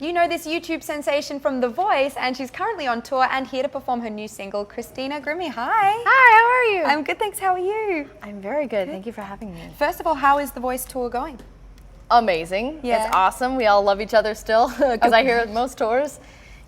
You know this YouTube sensation from The Voice, and she's currently on tour and here to perform her new single, Christina Grimmie. Hi. Hi, how are you? I'm good, thanks. How are you? I'm very good. Thank you for having me. First of all, how is The Voice tour going? Amazing. Yeah. It's awesome. We all love each other still, because I hear at most tours,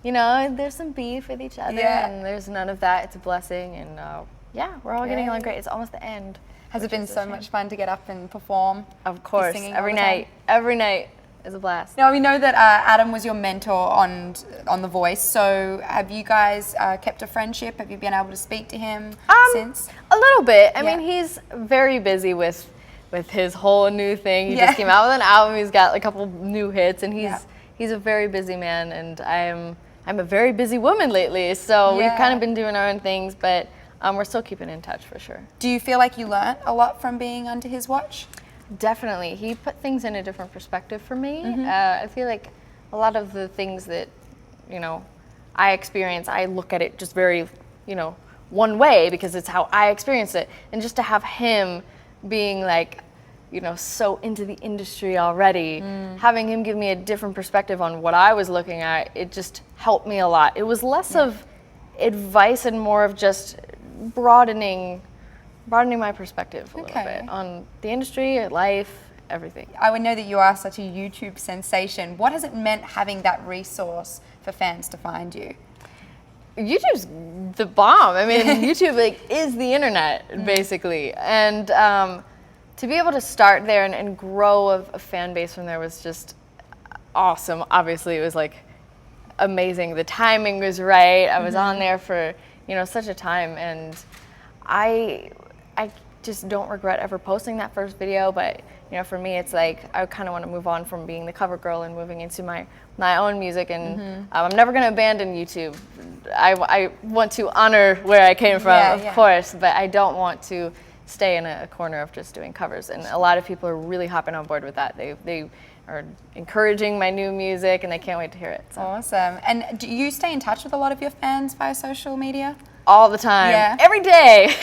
you know, there's some beef with each other, and there's none of that. It's a blessing, and yeah, we're all getting along great. It's almost the end. Has it been so much fun to get up and perform? Of course, every night. Every night is a blast. Now, we know that Adam was your mentor on The Voice, so have you guys kept a friendship? Have you been able to speak to him since? A little bit. I mean, he's very busy with his whole new thing. He just came out with an album. He's got a couple new hits, and he's a very busy man, and I'm a very busy woman lately, so we've kind of been doing our own things, but we're still keeping in touch for sure. Do you feel like you learnt a lot from being under his watch? Definitely. He put things in a different perspective for me. I feel like a lot of the things that, you know, I experience, I look at it just very, you know, one way because it's how I experience it. And just to have him being like, you know, so into the industry already, having him give me a different perspective on what I was looking at, it just helped me a lot. It was less of advice and more of just broadening my perspective a little bit on the industry, life, everything. I would know that you are such a YouTube sensation. What has it meant having that resource for fans to find you? YouTube's the bomb. I mean, YouTube is the internet, basically. And to be able to start there and grow a fan base from there was just awesome. Obviously, it was like amazing. The timing was right. I was on there for, you know, such a time, and I just don't regret ever posting that first video, but you know, for me, it's like I kind of want to move on from being the cover girl and moving into my own music, and I'm never going to abandon YouTube. I want to honor where I came from, of course, but I don't want to stay in a corner of just doing covers, and a lot of people are really hopping on board with that. They are encouraging my new music, and they can't wait to hear it. So. Awesome. And do you stay in touch with a lot of your fans via social media? All the time, every day.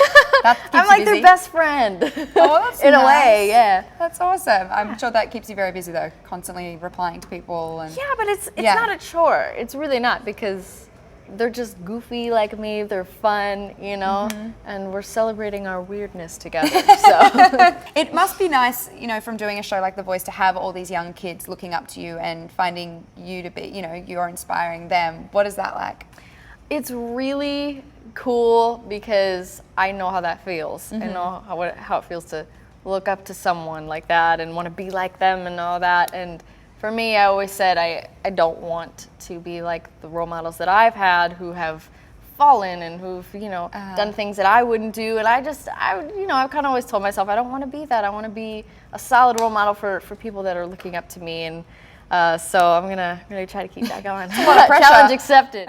I'm like their best friend. Oh, that's in a way, yeah. That's awesome. I'm sure that keeps you very busy though, constantly replying to people. And yeah, but it's not a chore. It's really not, because they're just goofy like me. They're fun, you know, and we're celebrating our weirdness together. So it must be nice, you know, from doing a show like The Voice, to have all these young kids looking up to you and finding you to be, you know, you're inspiring them. What is that like? It's really cool because I know how that feels. I know how it feels to look up to someone like that and want to be like them and all that. And for me, I always said I don't want to be like the role models that I've had who have fallen and who've, you know, done things that I wouldn't do. And I you know, I've kind of always told myself I don't want to be that. I want to be a solid role model for people that are looking up to me. And so I'm gonna try to keep that going. It's a lot of pressure. Challenge accepted.